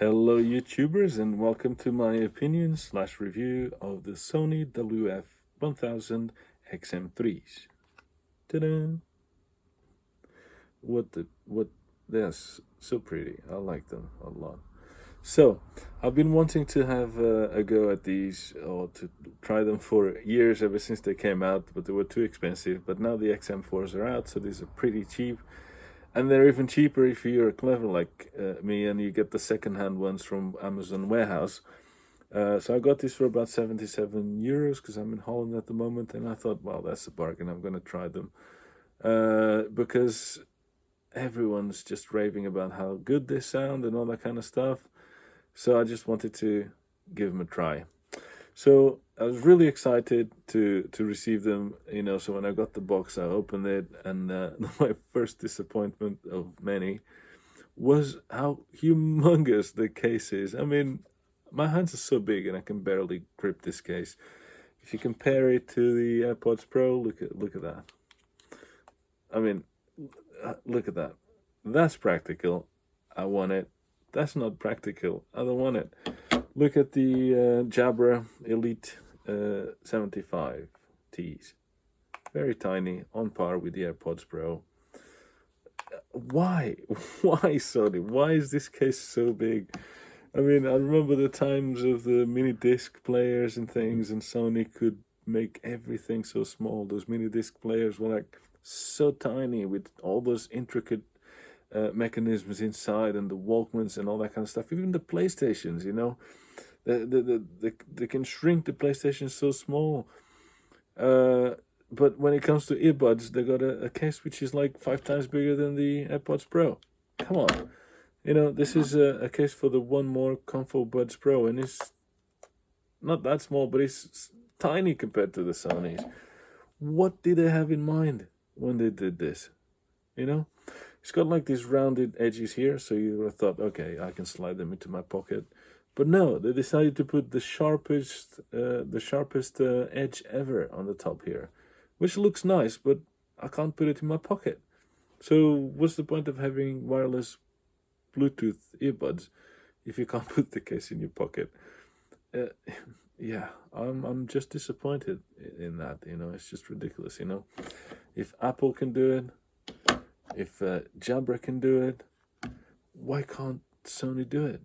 Hello YouTubers and welcome to my opinion / review of the Sony WF-1000XM3s. Ta-da! They're so pretty. I like them a lot. So, I've been wanting to have a go at these or to try them for years ever since they came out, but they were too expensive. But now the XM4s are out, so these are pretty cheap. And they're even cheaper if you're clever like me and you get the second-hand ones from Amazon warehouse. So I got this for about 77 euros because I'm in Holland at the moment, and I thought, well, that's a bargain. I'm going to try them because everyone's just raving about how good they sound and all that kind of stuff. So I just wanted to give them a try. So I was really excited to receive them, so when I got the box, I opened it, and my first disappointment of many was how humongous the case is. I mean, my hands are so big and I can barely grip this case. If you compare it to the AirPods Pro, look at that. I mean, look at that. That's practical. I want it. That's not practical. I don't want it. Look at the Jabra Elite 75Ts. Very tiny, on par with the AirPods Pro. Why? Why, Sony? Why is this case so big? I mean, I remember the times of the mini disc players and things, and Sony could make everything so small. Those mini disc players were like so tiny with all those intricate mechanisms inside, and the Walkmans and all that kind of stuff. Even the PlayStations, they can shrink the PlayStation so small. But when it comes to earbuds, they got a case which is like 5 times bigger than the AirPods Pro. Come on. This is a case for the One More Comfort Buds Pro, and it's not that small, but it's tiny compared to the Sonys. What did they have in mind when they did this? It's got like these rounded edges here, so you would have thought, okay, I can slide them into my pocket. But no, they decided to put the sharpest edge ever on the top here, which looks nice, but I can't put it in my pocket. So what's the point of having wireless Bluetooth earbuds if you can't put the case in your pocket? Yeah, I'm just disappointed in that. It's just ridiculous. If Apple can do it, if Jabra can do it, why can't Sony do it?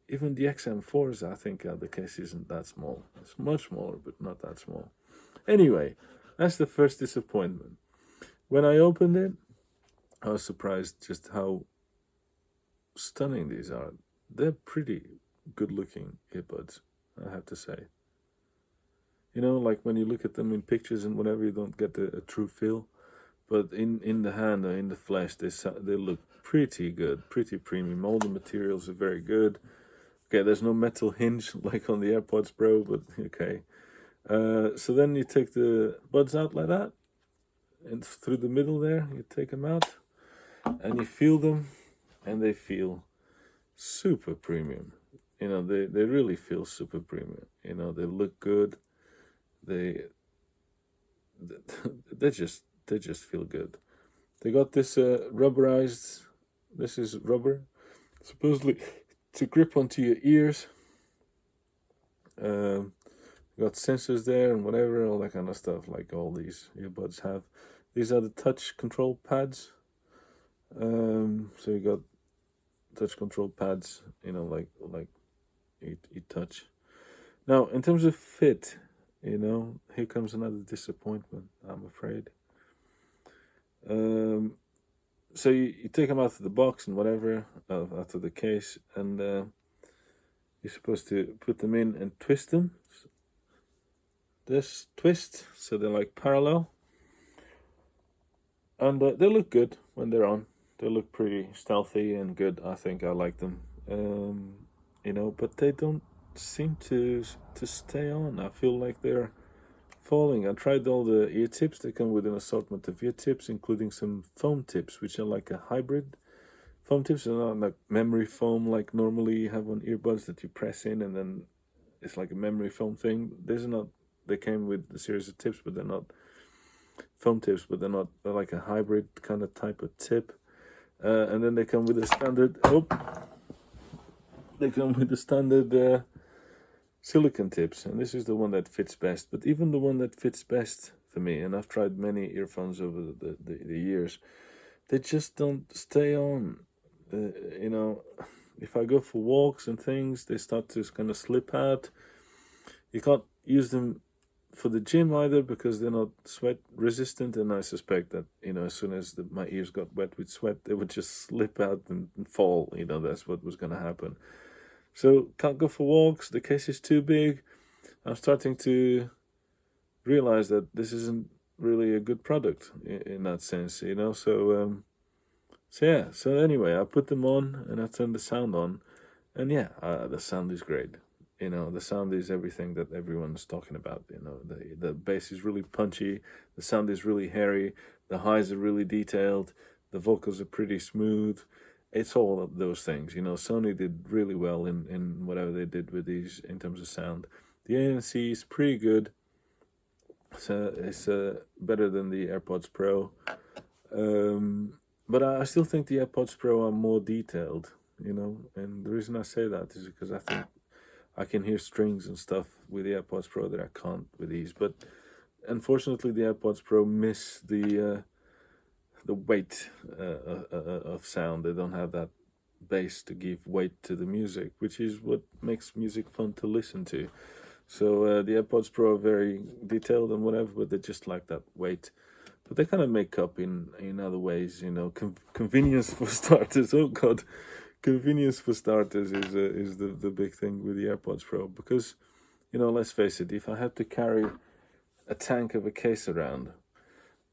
Even the XM4s, I think the case isn't that small. It's much smaller, but not that small. Anyway, that's the first disappointment. When I opened it, I was surprised just how stunning these are. They're pretty good-looking earbuds, I have to say. Like when you look at them in pictures and whatever, you don't get a true feel. But in the hand or in the flesh, they look pretty good, pretty premium. All the materials are very good. Okay, there's no metal hinge like on the AirPods Pro, but okay. So then you take the buds out like that, and through the middle there, you take them out, and you feel them, and they feel super premium. They really feel super premium. They look good. They just feel good. They got this rubberized. This is rubber, supposedly to grip onto your ears. Got sensors there and whatever, all that kind of stuff, like all these earbuds have. These are the touch control pads. So you got touch control pads, like you touch. Now, in terms of fit, here comes another disappointment, I'm afraid. So you take them out of the box and whatever, out of the case, and you're supposed to put them in and twist them. This twist, so they're like parallel. And they look good when they're on. They look pretty stealthy and good. I think I like them. But they don't seem to stay on. I feel like they're falling. I tried all the ear tips. They come with an assortment of ear tips, including some foam tips, which are like a hybrid. Foam tips are not like memory foam like normally you have on earbuds that you press in and then it's like a memory foam thing. These are not. They came with a series of tips, but they're not foam tips, but they're like a hybrid kind of type of tip. And then they come with a standard, they come with the standard silicone tips, and this is the one that fits best. But even the one that fits best for me, and I've tried many earphones over the years, they just don't stay on. You know, if I go for walks and things, they start to kind of slip out. You can't use them for the gym either because they're not sweat resistant, and I suspect that, you know, as soon as my ears got wet with sweat, they would just slip out and fall. You know, that's what was going to happen. So can't go for walks. The case is too big. I'm starting to realize that this isn't really a good product in that sense, you know. So yeah. So anyway, I put them on and I turned the sound on, and yeah, the sound is great. You know, the sound is everything that everyone's talking about. You know, the bass is really punchy, the sound is really hairy, the highs are really detailed, the vocals are pretty smooth. It's all of those things. You know, Sony did really well in whatever they did with these in terms of sound. The ANC is pretty good. It's better than the AirPods Pro. But I still think the AirPods Pro are more detailed, you know, and the reason I say that is because I think I can hear strings and stuff with the AirPods Pro that I can't with these. But unfortunately, the AirPods Pro miss the weight of sound. They don't have that bass to give weight to the music, which is what makes music fun to listen to. So the AirPods Pro are very detailed and whatever, but they just lack that weight. But they kind of make up in other ways, you know. Convenience for starters. Oh God, convenience for starters is the big thing with the AirPods Pro, because, you know, let's face it, if I had to carry a tank of a case around,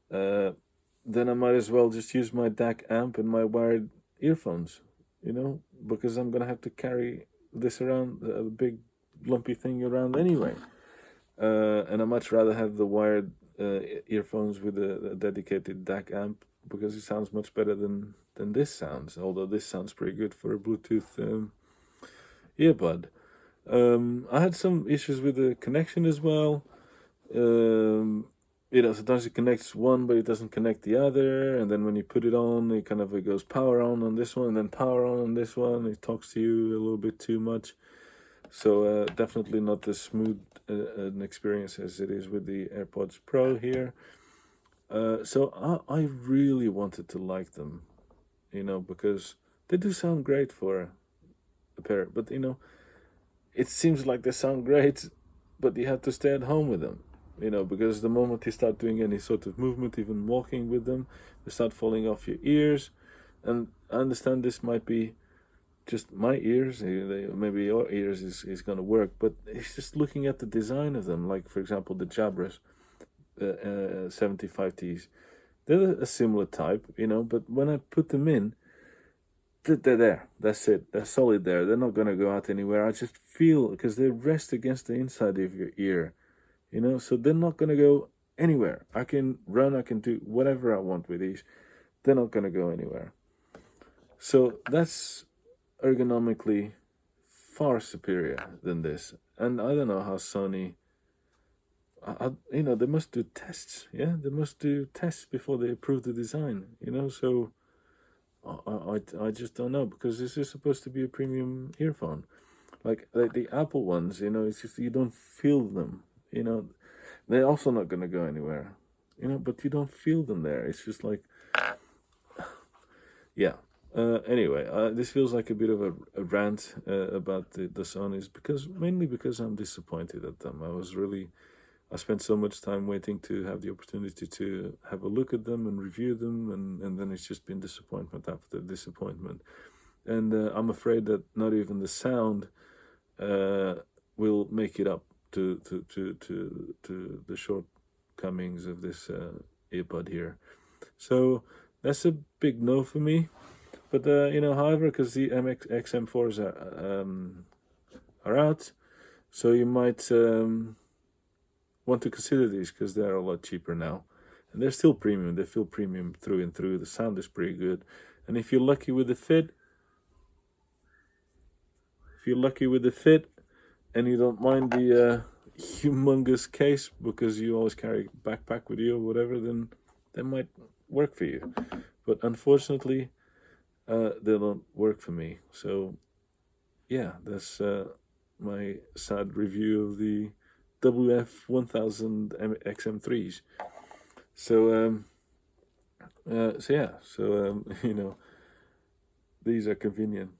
then I might as well just use my DAC amp and my wired earphones, you know, because I'm gonna have to carry this around, a big lumpy thing around anyway. And I much rather have the wired earphones with a dedicated DAC amp, because it sounds much better than this sounds, although this sounds pretty good for a Bluetooth earbud. I had some issues with the connection as well. You know, sometimes it connects one, but it doesn't connect the other, and then when you put it on, it kind of goes power on this one, and then power on this one. It talks to you a little bit too much. So definitely not as smooth an experience as it is with the AirPods Pro here. So I really wanted to like them, you know, because they do sound great for a pair. But, you know, it seems like they sound great, but you have to stay at home with them, you know, because the moment you start doing any sort of movement, even walking with them, they start falling off your ears. And I understand this might be just my ears, maybe your ears is going to work, but it's just looking at the design of them. Like, for example, the Jabras 75Ts, they're a similar type, you know, but when I put them in, they're there. That's it. They're solid there. They're not going to go out anywhere. I just feel, because they rest against the inside of your ear, you know, so they're not going to go anywhere. I can run, I can do whatever I want with these. They're not going to go anywhere. So that's ergonomically far superior than this. And I don't know how Sony, you know, they must do tests. Yeah, they must do tests before they approve the design, you know. So I just don't know, because this is supposed to be a premium earphone, like the Apple ones, you know. It's just you don't feel them, you know. They're also not going to go anywhere, you know, but you don't feel them there. It's just like, yeah. Anyway, this feels like a bit of a rant about the Sonys, mainly because I'm disappointed at them. I spent so much time waiting to have the opportunity to have a look at them and review them, and then it's just been disappointment after disappointment. And I'm afraid that not even the sound will make it up to the shortcomings of this earbud here. So that's a big no for me. But you know, however, because the XM4s are out, so you might want to consider these, because they're a lot cheaper now, and they're still premium. They feel premium through and through. The sound is pretty good, and if you're lucky with the fit, and you don't mind the humongous case because you always carry a backpack with you or whatever, then they might work for you. But unfortunately, they don't work for me. So yeah, that's my sad review of the WF-1000XM3s. So you know, these are convenient.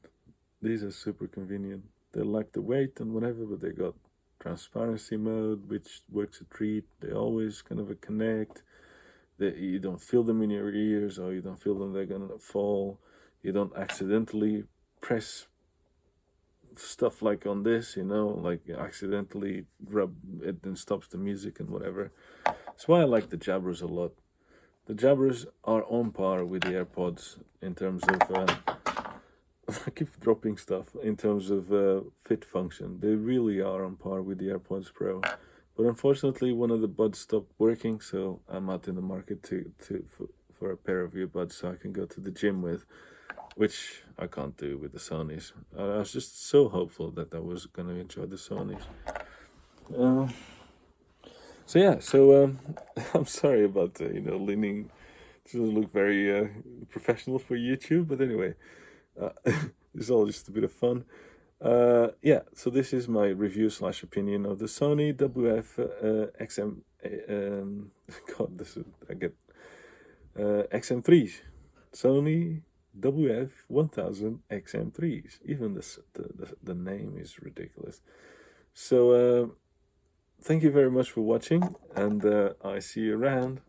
These are super convenient. They like the weight and whatever, but they got transparency mode, which works a treat. They always kind of a connect. You don't feel them in your ears, or you don't feel them they're gonna fall. You don't accidentally press stuff like on this, you know, like you accidentally rub it and stops the music and whatever. That's why I like the Jabbers a lot. The Jabbers are on par with the AirPods in terms of I keep dropping stuff in terms of fit function. They really are on par with the AirPods Pro. But unfortunately, one of the buds stopped working, so I'm out in the market for a pair of earbuds so I can go to the gym with, which I can't do with the Sonys. I was just so hopeful that I was going to enjoy the Sonys. I'm sorry about leaning. It doesn't look very professional for YouTube, but anyway, it's all just a bit of fun. So this is my review / opinion of the Sony WF XM3s. Sony WF-1000XM3s. Even the name is ridiculous. So thank you very much for watching, and I see you around.